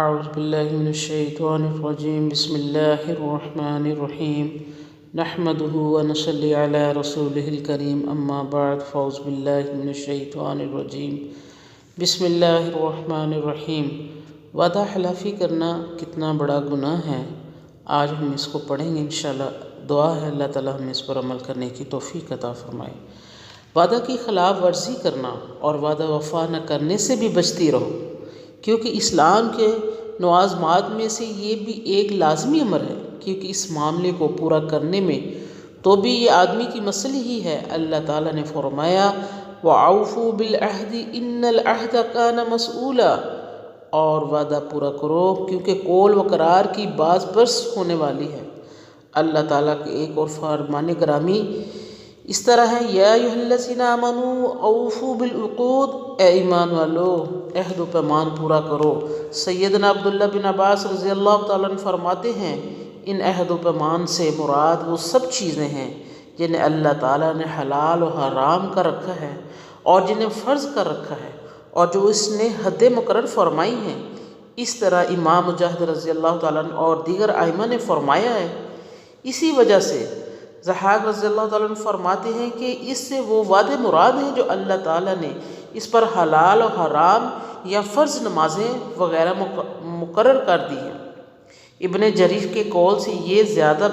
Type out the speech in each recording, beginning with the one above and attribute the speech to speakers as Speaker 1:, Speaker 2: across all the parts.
Speaker 1: اعوذ باللہ من الشیطان الرجیم بسم اللہ الرحمن الرحیم نحمده ونصلی علی رسولہ الکریم اما بعد فاعوذ باللہ من الشیطان الرجیم بسم اللہ الرحمن الرحیم وعدہ خلافی کرنا کتنا بڑا گناہ ہے۔ آج ہم اس کو پڑھیں گے انشاءاللہ۔ دعا ہے اللہ تعالی ہمیں اس پر عمل کرنے کی توفیق عطا فرمائے۔ وعدہ کی خلاف ورزی کرنا اور وعدہ وفا نہ کرنے سے بھی بچتی رہو، کیونکہ اسلام کے نوازمات میں سے یہ بھی ایک لازمی امر ہے، کیونکہ اس معاملے کو پورا کرنے میں تو بھی یہ آدمی کی مسئلہ ہی ہے۔ اللہ تعالیٰ نے فرمایا وَأَوْفُوا بِالْعَهْدِ إِنَّ الْعَهْدَ كَانَ مَسْئُولًا، اور وعدہ پورا کرو کیونکہ قول و قرار کی باز پرس ہونے والی ہے۔ اللہ تعالیٰ کے ایک اور فرمان گرامی اس طرح ہے یا ایھا الذین آمنوا اوفوا بالعقود، اے ایمان والو عہد و پیمان پورا کرو۔ سیدنا عبداللہ بن عباس رضی اللہ تعالیٰ عنہ فرماتے ہیں ان عہد و پیمان سے مراد وہ سب چیزیں ہیں جنہیں اللہ تعالیٰ نے حلال و حرام کر رکھا ہے اور جنہیں فرض کر رکھا ہے اور جو اس نے حد مقرر فرمائی ہیں۔ اس طرح امام مجاہد رضی اللہ تعالیٰ عنہ اور دیگر ائمہ نے فرمایا ہے۔ اسی وجہ سے ضحاک رضی اللہ تعالیٰ عنہ فرماتے ہیں کہ اس سے وہ وعدے مراد ہیں جو اللہ تعالیٰ نے اس پر حلال و حرام یا فرض نمازیں وغیرہ مقرر کر دی ہیں۔ ابن جریر کے قول سے یہ زیادہ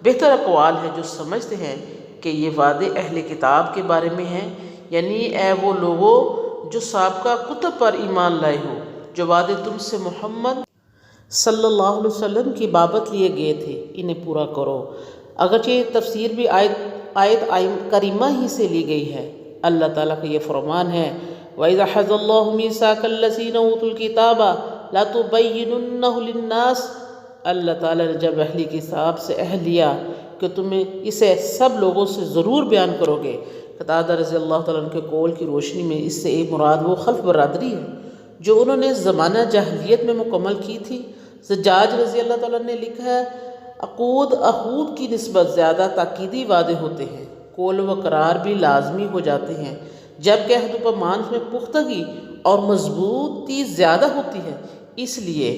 Speaker 1: بہتر اقوال ہے جو سمجھتے ہیں کہ یہ وعدے اہل کتاب کے بارے میں ہیں، یعنی اے وہ لوگوں جو سابقہ کتب پر ایمان لائے ہو، جو وعدے تم سے محمد صلی اللہ علیہ وسلم کی بابت لیے گئے تھے انہیں پورا کرو۔ اگرچہ تفسیر بھی آیت کریمہ ہی سے لی گئی ہے۔ اللہ تعالیٰ کا یہ فرمان ہے وَإِذَا أَخَذَ اللَّهُ مِيثَاقَ الَّذِينَ أُوتُوا الْكِتَابَ لَتُبَيِّنُنَّهُ لِلنَّاسِ، اللہ تعالیٰ نے جب اہل کتاب سے عہد لیا کہ تمہیں اسے سب لوگوں سے ضرور بیان کرو گے۔ قتادہ رضی اللہ تعالیٰ عنہ کے قول کی روشنی میں اس سے ایک مراد وہ خلف برادری ہے جو انہوں نے زمانہ جاہلیت میں مکمل کی تھی۔ زجاج رضی اللہ تعالیٰ نے لکھا ہے عہود کی نسبت زیادہ تاکیدی وعدے ہوتے ہیں، قول و قرار بھی لازمی ہو جاتے ہیں، جبکہ عہد و پیمان میں پختگی اور مضبوطی زیادہ ہوتی ہے۔ اس لیے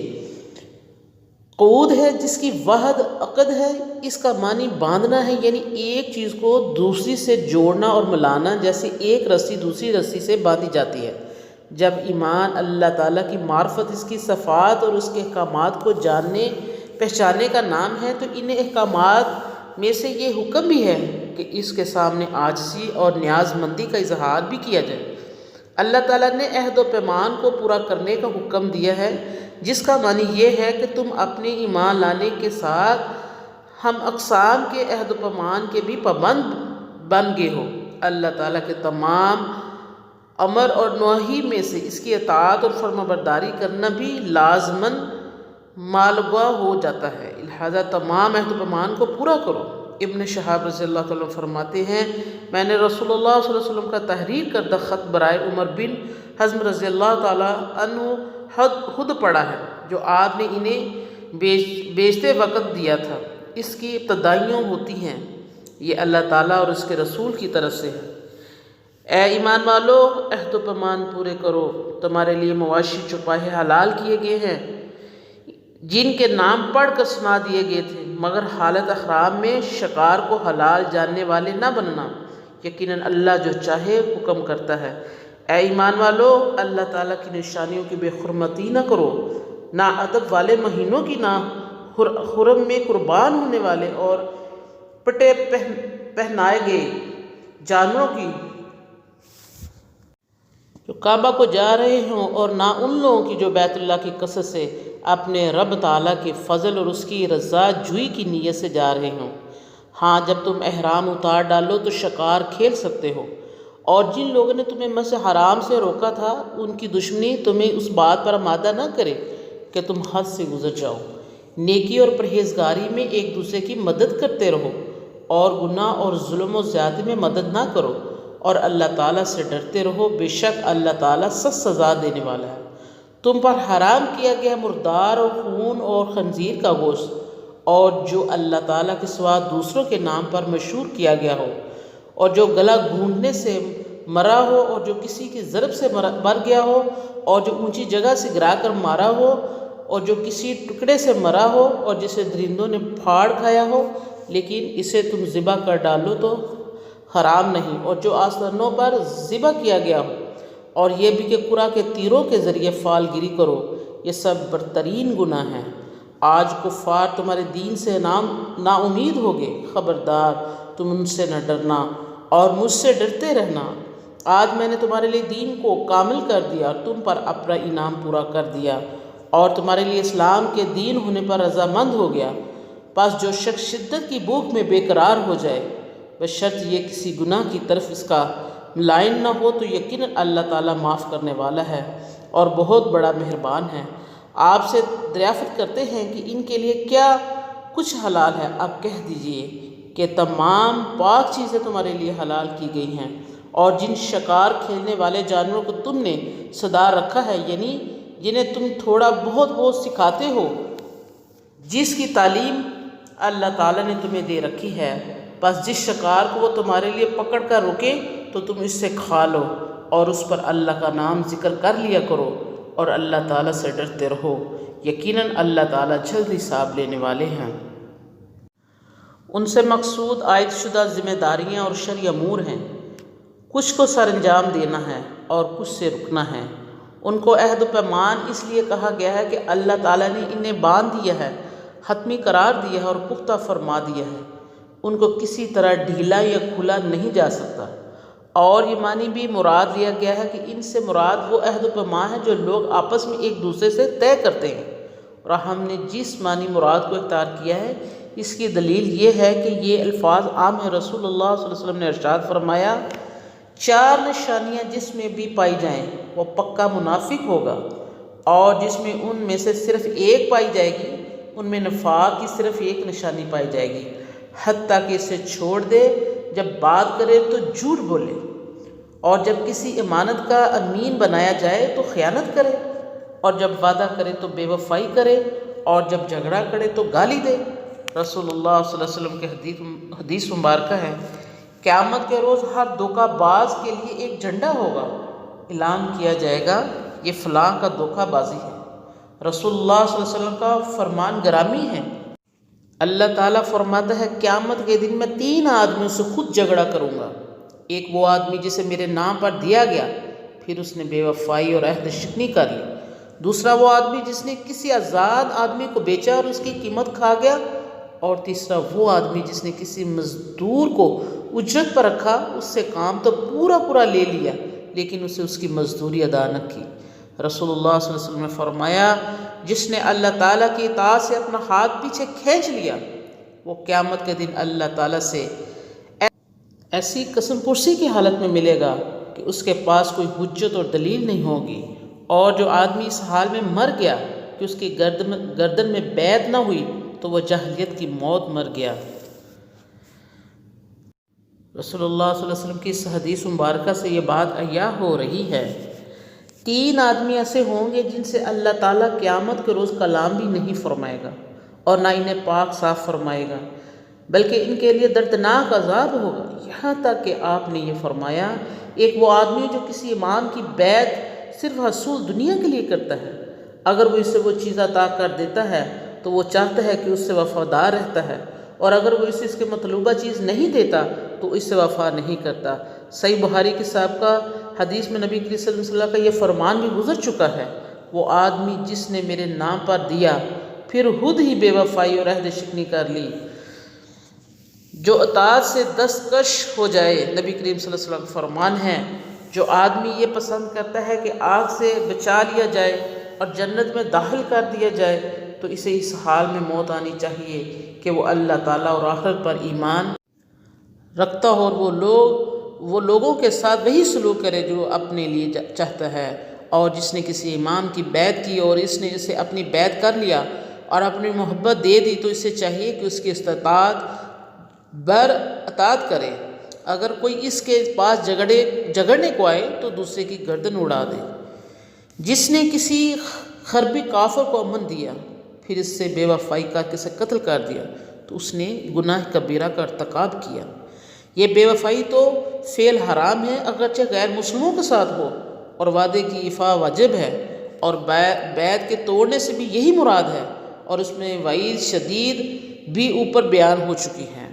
Speaker 1: عہد ہے جس کی واحد عقد ہے، اس کا معنی باندھنا ہے، یعنی ایک چیز کو دوسری سے جوڑنا اور ملانا، جیسے ایک رسی دوسری رسی سے باندھی جاتی ہے۔ جب ایمان اللہ تعالیٰ کی معرفت، اس کی صفات اور اس کے احکامات کو جاننے پہچاننے کا نام ہے، تو ان احکامات میں سے یہ حکم بھی ہے کہ اس کے سامنے عاجزی اور نیاز مندی کا اظہار بھی کیا جائے۔ اللہ تعالیٰ نے عہد و پیمان کو پورا کرنے کا حکم دیا ہے، جس کا معنی یہ ہے کہ تم اپنے ایمان لانے کے ساتھ ہم اقسام کے عہد و پیمان کے بھی پابند بن گئے ہو۔ اللہ تعالیٰ کے تمام امر اور نواہی میں سے اس کی اطاعت اور فرمانبرداری کرنا بھی لازماً مالگوا ہو جاتا ہے، لہذا تمام عہد و پیمان کو پورا کرو۔ ابن شہاب رضی اللہ تعالیٰ عنہ فرماتے ہیں میں نے رسول اللہ صلی اللہ علیہ وسلم کا تحریر کردہ خط برائے عمر بن حزم رضی اللہ تعالیٰ عنہ خود پڑھا ہے، جو آپ نے انہیں بیچتے وقت دیا تھا۔ اس کی ابتدائیوں ہوتی ہیں یہ اللہ تعالیٰ اور اس کے رسول کی طرف سے ہے۔ اے ایمان والو عہد و پیمان پورے کرو، تمہارے لیے مواشی چھپائے حلال کیے گئے ہیں جن کے نام پڑھ کر سنا دیے گئے تھے، مگر حالت احرام میں شکار کو حلال جاننے والے نہ بننا، یقیناً اللہ جو چاہے حکم کرتا ہے۔ اے ایمان والو اللہ تعالیٰ کی نشانیوں کی بے حرمتی نہ کرو، نہ ادب والے مہینوں کی، نہ حرم میں قربان ہونے والے اور پٹے پہنائے گئے جانوروں کی جو کعبہ کو جا رہے ہوں، اور نہ ان لوگوں کی جو بیت اللہ کی قصد سے اپنے رب تعالیٰ کے فضل اور اس کی رضا جوئی کی نیت سے جا رہے ہوں۔ ہاں جب تم احرام اتار ڈالو تو شکار کھیل سکتے ہو، اور جن لوگوں نے تمہیں مسجد حرام سے روکا تھا ان کی دشمنی تمہیں اس بات پر آمادہ نہ کرے کہ تم حد سے گزر جاؤ۔ نیکی اور پرہیزگاری میں ایک دوسرے کی مدد کرتے رہو، اور گناہ اور ظلم و زیادتی میں مدد نہ کرو، اور اللہ تعالیٰ سے ڈرتے رہو، بے شک اللہ تعالیٰ سخت سزا دینے والا ہے۔ تم پر حرام کیا گیا مردار اور خون اور خنزیر کا گوشت، اور جو اللہ تعالیٰ کے سوا دوسروں کے نام پر مشہور کیا گیا ہو، اور جو گلا گھونٹنے سے مرا ہو، اور جو کسی کی ضرب سے مر گیا ہو، اور جو اونچی جگہ سے گرا کر مارا ہو، اور جو کسی ٹکڑے سے مرا ہو اور جسے درندوں نے پھاڑ کھایا ہو لیکن اسے تم ذبح کر ڈالو تو حرام نہیں، اور جو آستانوں پر ذبح کیا گیا ہو، اور یہ بھی کہ قرا کے تیروں کے ذریعے فال گیری کرو، یہ سب برترین گناہ ہیں۔ آج کفار تمہارے دین سے نا امید ہوگے، خبردار تم ان سے نہ ڈرنا اور مجھ سے ڈرتے رہنا۔ آج میں نے تمہارے لیے دین کو کامل کر دیا اور تم پر اپنا انعام پورا کر دیا، اور تمہارے لیے اسلام کے دین ہونے پر رضامند ہو گیا۔ پس جو شخص شدت کی بھوک میں بے قرار ہو جائے، بشرط یہ کسی گناہ کی طرف اس کا مائل نہ ہو، تو یقیناً اللہ تعالیٰ معاف کرنے والا ہے اور بہت بڑا مہربان ہے۔ آپ سے دریافت کرتے ہیں کہ ان کے لیے کیا کچھ حلال ہے، آپ کہہ دیجئے کہ تمام پاک چیزیں تمہارے لیے حلال کی گئی ہیں، اور جن شکار کھیلنے والے جانوروں کو تم نے صدار رکھا ہے، یعنی جنہیں تم تھوڑا بہت وہ سکھاتے ہو، جس کی تعلیم اللہ تعالیٰ نے تمہیں دے رکھی ہے، بس جس شکار کو وہ تمہارے لیے پکڑ کر روکے تو تم اس سے کھا لو، اور اس پر اللہ کا نام ذکر کر لیا کرو، اور اللہ تعالیٰ سے ڈرتے رہو، یقیناً اللہ تعالیٰ جلد حساب لینے والے ہیں۔ ان سے مقصود عائد شدہ ذمہ داریاں اور شرعی امور ہیں، کچھ کو سر انجام دینا ہے اور کچھ سے رکنا ہے۔ ان کو عہد و پیمان اس لیے کہا گیا ہے کہ اللہ تعالیٰ نے انہیں باندھ دیا ہے، حتمی قرار دیا ہے اور پختہ فرما دیا ہے، ان کو کسی طرح ڈھیلا یا کھلا نہیں جا سکتا۔ اور یہ معنی بھی مراد لیا گیا ہے کہ ان سے مراد وہ عہد و پیمان ہے جو لوگ آپس میں ایک دوسرے سے طے کرتے ہیں، اور ہم نے جس معنی مراد کو اختیار کیا ہے اس کی دلیل یہ ہے کہ یہ الفاظ عام ہیں۔ رسول اللہ صلی اللہ علیہ وسلم نے ارشاد فرمایا، 4 نشانیاں جس میں بھی پائی جائیں وہ پکا منافق ہوگا، اور جس میں ان میں سے صرف ایک پائی جائے گی ان میں نفاق کی صرف ایک نشانی پائی جائے گی، حتیٰ کہ اسے چھوڑ دے، جب بات کرے تو جھوٹ بولے، اور جب کسی امانت کا امین بنایا جائے تو خیانت کرے، اور جب وعدہ کرے تو بے وفائی کرے، اور جب جھگڑا کرے تو گالی دے۔ رسول اللہ صلی اللہ علیہ وسلم کے حدیث مبارکہ ہے، قیامت کے روز ہر دھوکہ باز کے لیے ایک جھنڈا ہوگا، اعلان کیا جائے گا یہ فلاں کا دھوکہ بازی ہے۔ رسول اللہ صلی اللہ علیہ وسلم کا فرمان گرامی ہے، اللہ تعالیٰ فرماتا ہے قیامت کے دن میں 3 آدمیوں سے خود جھگڑا کروں گا، ایک وہ آدمی جسے میرے نام پر دیا گیا پھر اس نے بے وفائی اور عہد شکنی کر لی، دوسرا وہ آدمی جس نے کسی آزاد آدمی کو بیچا اور اس کی قیمت کھا گیا، اور تیسرا وہ آدمی جس نے کسی مزدور کو اجرت پر رکھا، اس سے کام تو پورا لے لیا لیکن اسے اس کی مزدوری ادا نہ کی۔ رسول اللہ صلی اللہ علیہ وسلم نے فرمایا، جس نے اللہ تعالیٰ کی اطاعت سے اپنا ہاتھ پیچھے کھینچ لیا وہ قیامت کے دن اللہ تعالیٰ سے ایسی قسم پرسی کی حالت میں ملے گا کہ اس کے پاس کوئی حجت اور دلیل نہیں ہوگی۔ اور جو آدمی اس حال میں مر گیا کہ اس کی گردن میں بیعت نہ ہوئی تو وہ جاہلیت کی موت مر گیا۔ رسول اللہ صلی اللہ علیہ وسلم کی اس حدیث مبارکہ سے یہ بات عیاں ہو رہی ہے، 3 آدمی ایسے ہوں گے جن سے اللہ تعالیٰ قیامت کے روز کلام بھی نہیں فرمائے گا اور نہ انہیں پاک صاف فرمائے گا، بلکہ ان کے لیے دردناک عذاب ہوگا، یہاں تک کہ آپ نے یہ فرمایا، ایک وہ آدمی جو کسی امام کی بیعت صرف حصول دنیا کے لیے کرتا ہے، اگر وہ اسے وہ چیز عطا کر دیتا ہے تو وہ چاہتا ہے کہ اس سے وفادار رہتا ہے، اور اگر وہ اسے اس کے مطلوبہ چیز نہیں دیتا تو اس سے وفا نہیں کرتا۔ صحیح بخاری کی سابقہ حدیث میں نبی کریم صلی اللہ علیہ وسلم کا یہ فرمان بھی گزر چکا ہے، وہ آدمی جس نے میرے نام پر دیا پھر خود ہی بے وفائی اور عہد شکنی کر لی، جو اطاعت سے دستکش ہو جائے۔ نبی کریم صلی اللہ علیہ وسلم کا فرمان ہے، جو آدمی یہ پسند کرتا ہے کہ آگ سے بچا لیا جائے اور جنت میں داخل کر دیا جائے تو اسے اس حال میں موت آنی چاہیے کہ وہ اللہ تعالیٰ اور آخرت پر ایمان رکھتا ہو، اور وہ لوگوں کے ساتھ وہی سلوک کرے جو اپنے لیے چاہتا ہے، اور جس نے کسی امام کی بیعت کی اور اس نے اسے اپنی بیعت کر لیا اور اپنی محبت دے دی تو اسے چاہیے کہ اس کی استطاعت بر اطاعت کرے، اگر کوئی اس کے پاس جھگڑنے کو آئے تو دوسرے کی گردن اڑا دے۔ جس نے کسی خربی کافر کو امن دیا پھر اس سے بے وفائی کر کے اسے قتل کر دیا تو اس نے گناہ کبیرہ کا ارتکاب کیا۔ یہ بے وفائی تو فعل حرام ہے اگرچہ غیر مسلموں کے ساتھ ہو، اور وعدے کی ایفا واجب ہے، اور بیعت کے توڑنے سے بھی یہی مراد ہے، اور اس میں وعید شدید بھی اوپر بیان ہو چکی ہیں۔